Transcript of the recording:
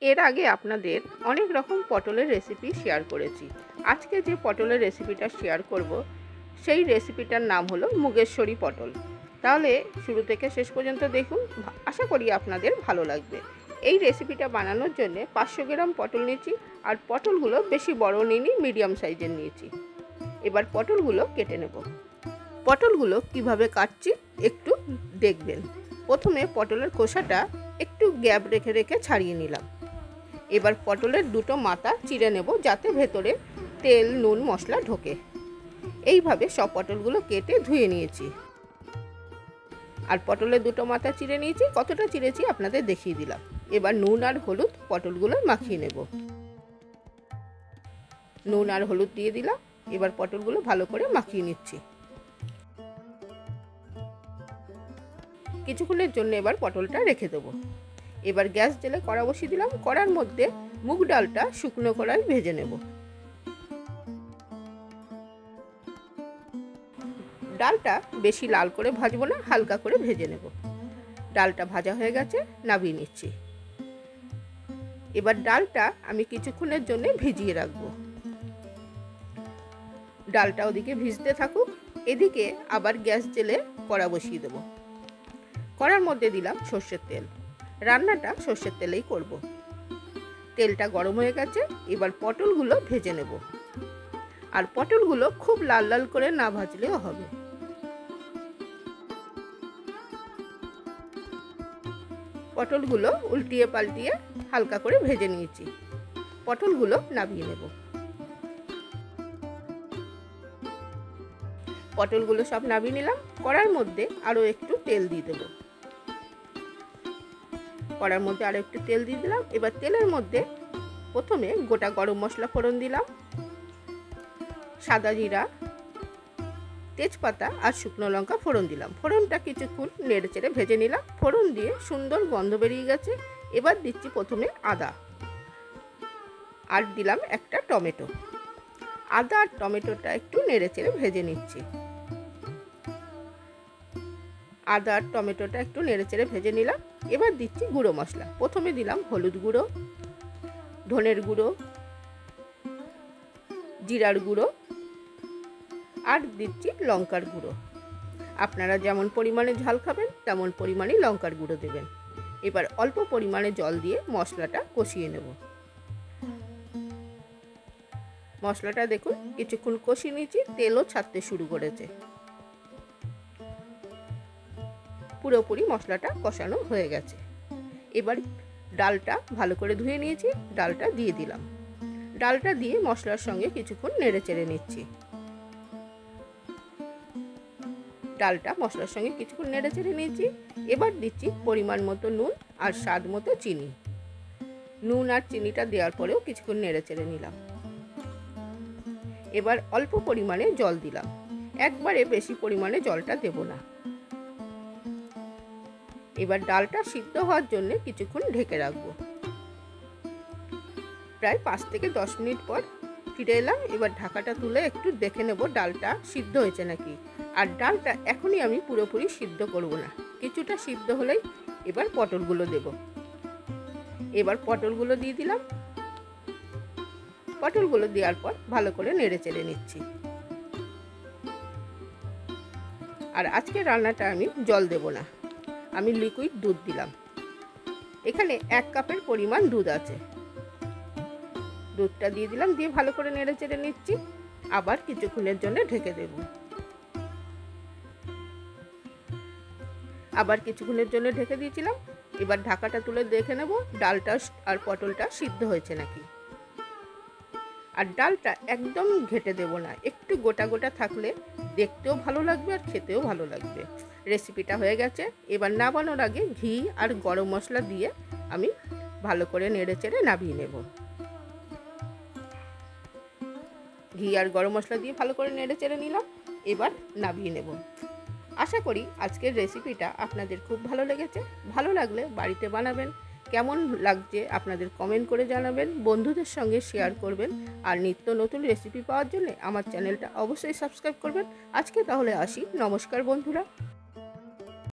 এর আগে আপনাদের অনেক রকম পটলের রেসিপি শেয়ার করেছি। আজকে যে পটলের রেসিপিটা শেয়ার করব সেই রেসিপিটার নাম হলো মুগেশ্বরী পটল। তাহলে শুরু থেকে শেষ পর্যন্ত দেখুন, আশা করি আপনাদের ভালো লাগবে। এই রেসিপিটা বানানোর জন্য 500 গ্রাম পটল নিয়েছি, আর পটলগুলো বেশি বড় নিইনি, মিডিয়াম সাইজের নিয়েছি। এবার পটলগুলো কেটে নেব। পটলগুলো কিভাবে কাটছি একটু দেখবেন। প্রথমে পটলের খোসাটা একটু গ্যাপ রেখে রেখে ছাড়িয়ে নিলাম। এবার পটলের দুটো মাথা চিড়ে নেব, যাতে ভেতরে তেল নুন মশলা ঢোকে। এইভাবে সব পটলগুলো কেটে ধুয়ে নিয়েছি। আর পটলের দুটো মাথা চিড়ে নিয়েছি, কতটা চিড়েছি আপনাদের দেখিয়ে দিলাম। এবার নুন আর হলুদ পটলগুলো মাখিয়ে নেব। নুন আর হলুদ দিয়ে দিলাম। এবার পটলগুলো ভালো করে মাখিয়ে নিচ্ছি। কিছুক্ষণের জন্য এবার পটলটা রেখে দেবো। এবার গ্যাস জ্বেলে কড়া বসিয়ে দিলাম। কড়ার মধ্যে মুগ ডালটা শুকনো কড়াই ভেজে নেব। ডালটা বেশি লাল করে ভাজবো না, হালকা করে ভেজে নেব। ডালটা ভাজা হয়ে গেছে, নামিয়ে নিচ্ছি। এবার ডালটা আমি কিছুক্ষণের জন্য ভিজিয়ে রাখবো। ডালটা ওদিকে ভিজতে থাকুক, এদিকে আবার গ্যাস জ্বেলে কড়া বসিয়ে দেবো। কড়ার মধ্যে দিলাম সর্ষের তেল। রান্নাটা সর্ষের তেলেই করব। তেলটা গরম হয়ে গেছে, এবার পটলগুলো ভেজে নেব। আর পটলগুলো খুব লাল লাল করে না ভাজলেও হবে। পটলগুলো উল্টিয়ে পাল্টিয়ে হালকা করে ভেজে নিয়েছি। পটলগুলো নামিয়ে নেব। পটলগুলো সব নামিয়ে নিলাম। কড়ার মধ্যে আরও একটু তেল দিয়ে দেবো। কড়ার মধ্যে আরও একটু তেল দিয়ে দিলাম। এবার তেলের মধ্যে প্রথমে গোটা গরম মশলা ফোড়ন দিলাম, সাদা জিরা, তেজপাতা আর শুকনো লঙ্কা ফোড়ন দিলাম। ফোড়নটা কিছুক্ষণ নেড়ে চেড়ে ভেজে নিলাম। ফোড়ন দিয়ে সুন্দর গন্ধ বেরিয়ে গেছে। এবার দিচ্ছি প্রথমে আদা, আর দিলাম একটা টমেটো। আদা আর টমেটোটা একটু নেড়ে চেড়ে ভেজে নিচ্ছি। আদা আর টমেটোটা একটু নেড়ে চেড়ে ভেজে নিলাম। এবার দিচ্ছি গুঁড়ো মশলা। প্রথমে দিলাম হলুদ গুঁড়ো, ধনের গুঁড়ো, জিরার গুঁড়ো, আর দিচ্ছি লঙ্কার গুঁড়ো। আপনারা যেমন পরিমাণে ঝাল খাবেন তেমন পরিমাণে লঙ্কার গুঁড়ো দেবেন। এবার অল্প পরিমাণে জল দিয়ে মশলাটা কষিয়ে নেব। মশলাটা দেখুন কিছুক্ষণ কষিয়ে নিয়েছি, তেলও ছাড়তে শুরু করেছে। পুরোপুরি মশলাটা কষানো হয়ে গেছে। এবার ডালটা ভালো করে ধুয়ে নিয়েছি, ডালটা দিয়ে দিলাম। ডালটা দিয়ে মশলার সঙ্গে কিছুক্ষণ নেড়ে চেড়ে নিচ্ছি। ডালটা মশলার সঙ্গে কিছুক্ষণ নেড়ে চেড়ে নিয়েছি। এবার দিচ্ছি পরিমাণ মতো নুন আর স্বাদ মতো চিনি। নুন আর চিনিটা দেওয়ার পরেও কিছুক্ষণ নেড়ে চেড়ে নিলাম। এবার অল্প পরিমাণে জল দিলাম। একবারে বেশি পরিমাণে জলটা দেব না। এবার ডালটা সিদ্ধ হওয়ার জন্য কিছুক্ষণ ঢেকে রাখবো। প্রায় 5 থেকে 10 মিনিট পর ফিরে এলাম। এবার ঢাকাটা তুলে একটু দেখে নেব ডালটা সিদ্ধ হয়েছে নাকি। আর ডালটা এখনই আমি পুরোপুরি সিদ্ধ করব না, কিছুটা সিদ্ধ হলেই এবার পটলগুলো দেব। এবার পটলগুলো দিয়ে দিলাম। পটলগুলো দেওয়ার পর ভালো করে নেড়ে চেড়ে নিচ্ছি। আর আজকে রান্নাটা আমি জল দেব না, আমি লিকুইড দুধ দিলাম। এখানে 1 কাপের পরিমাণ দুধ আছে। দুধটা দিয়ে দিলাম, দিয়ে ভালো করে নেড়ে চেড়ে নিচ্ছি। আবার কিছুক্ষণের জন্য ঢেকে দেব। আবার কিছুক্ষণের জন্য ঢেকে দিয়েছিলাম। এবার ঢাকাটা তুলে দেখে নেব ডালটা আর পটলটা সিদ্ধ হয়েছে নাকি। আর ডালটা একদম ঘেটে দেব না, একটু গোটা গোটা থাকলে দেখতেও ভালো লাগবে আর খেতেও ভালো লাগবে। রেসিপিটা হয়ে গেছে। এবার নামানোর আগে ঘি আর গরম মশলা দিয়ে আমি ভালো করে নেড়ে চেড়ে নামিয়ে নেব। ঘি আর গরম মশলা দিয়ে ভালো করে নেড়ে চেড়ে নিলাম। এবার নামিয়ে নেব। আশা করি আজকের রেসিপিটা আপনাদের খুব ভালো লেগেছে। ভালো লাগলে বাড়িতে বানাবেন। কেমন লাগছে আপনাদের কমেন্ট করে জানাবেন, বন্ধুদের সঙ্গে শেয়ার করবেন। আর নিত্য নতুন রেসিপি পাওয়ার জন্য আমার চ্যানেলটা অবশ্যই সাবস্ক্রাইব করবেন। আজকে তাহলে আসি, নমস্কার বন্ধুরা।